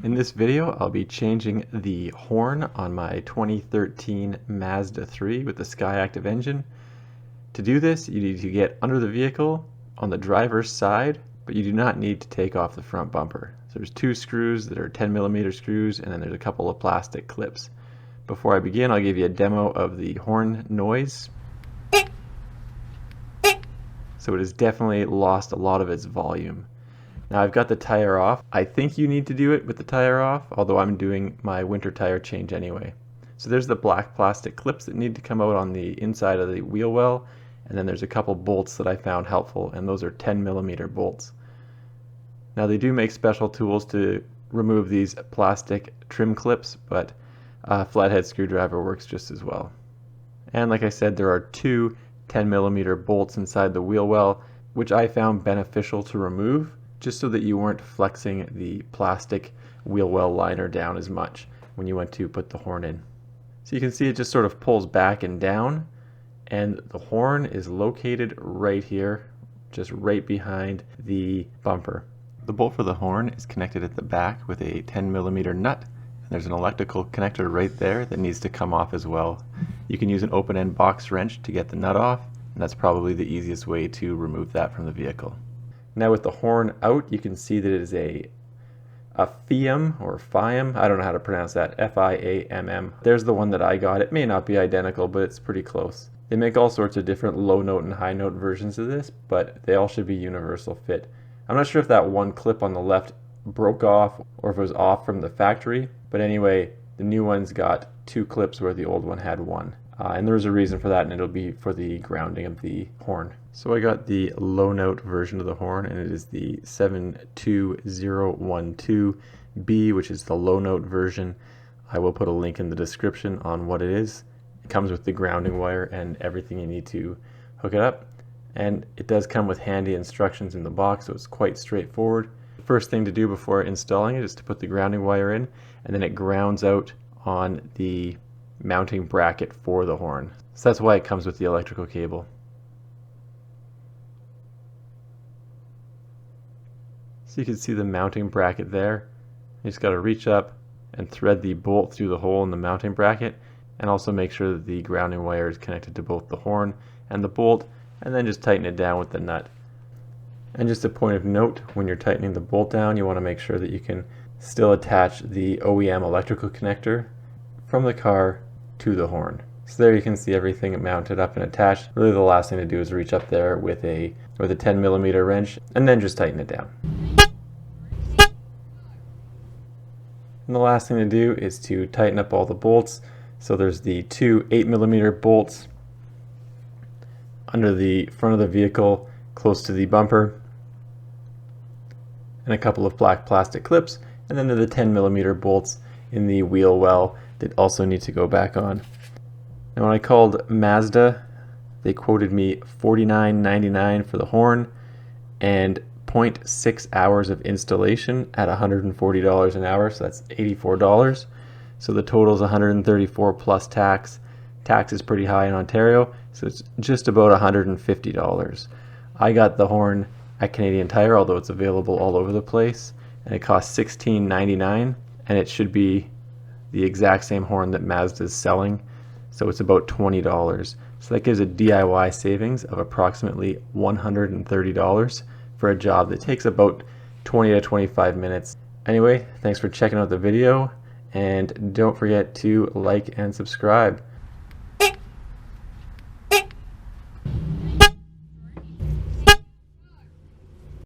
In this video, I'll be changing the horn on my 2013 Mazda 3 with the Skyactiv engine. To do this, you need to get under the vehicle on the driver's side, but you do not need to take off the front bumper. So there's two screws that are 10mm screws, and then there's a couple of plastic clips. Before I begin, I'll give you a demo of the horn noise. So it has definitely lost a lot of its volume. Now I've got the tire off. I think you need to do it with the tire off, although I'm doing my winter tire change anyway. So there's the black plastic clips that need to come out on the inside of the wheel well, and then there's a couple bolts that I found helpful, and those are 10mm bolts. Now they do make special tools to remove these plastic trim clips, but a flathead screwdriver works just as well. And like I said, there are two 10mm bolts inside the wheel well, which I found beneficial to remove, just so that you weren't flexing the plastic wheel well liner down as much when you went to put the horn in. So you can see it just sort of pulls back and down, and the horn is located right here, just right behind the bumper. The bolt for the horn is connected at the back with a 10mm nut, and there's an electrical connector right there that needs to come off as well. You can use an open-end box wrench to get the nut off, and that's probably the easiest way to remove that from the vehicle. Now with the horn out, you can see that it is a FIAM or FIAM. I don't know how to pronounce that. FIAMM. There's the one that I got. It may not be identical, but it's pretty close. They make all sorts of different low note and high note versions of this, but they all should be universal fit. I'm not sure if that one clip on the left broke off or if it was off from the factory, but anyway, the new one's got two clips where the old one had one. And there's a reason for that, and it'll be for the grounding of the horn. So I got the low note version of the horn, and it is the 72012B, which is the low note version. I will put a link in the description on what it is. It comes with the grounding wire and everything you need to hook it up. And it does come with handy instructions in the box, so it's quite straightforward. The first thing to do before installing it is to put the grounding wire in, and then it grounds out on the mounting bracket for the horn. So that's why it comes with the electrical cable. So you can see the mounting bracket there. You just got to reach up and thread the bolt through the hole in the mounting bracket, and also make sure that the grounding wire is connected to both the horn and the bolt, and then just tighten it down with the nut. And just a point of note, when you're tightening the bolt down, you want to make sure that you can still attach the OEM electrical connector from the car to the horn. So there you can see everything mounted up and attached. Really the last thing to do is reach up there with a 10mm wrench and then just tighten it down. And the last thing to do is to tighten up all the bolts. So there's the two 8mm bolts under the front of the vehicle close to the bumper, and a couple of black plastic clips, and then there are the 10mm bolts in the wheel well that also need to go back on. Now when I called Mazda, they quoted me $49.99 for the horn and 0.6 hours of installation at $140 an hour, so that's $84. So the total is $134 plus tax. Tax is pretty high in Ontario, so it's just about $150. I got the horn at Canadian Tire, although it's available all over the place, and it costs $16.99, and it should be the exact same horn that Mazda is selling, so it's about $20. So that gives a DIY savings of approximately $130 for a job that takes about 20 to 25 minutes. Anyway, thanks for checking out the video, and don't forget to like and subscribe.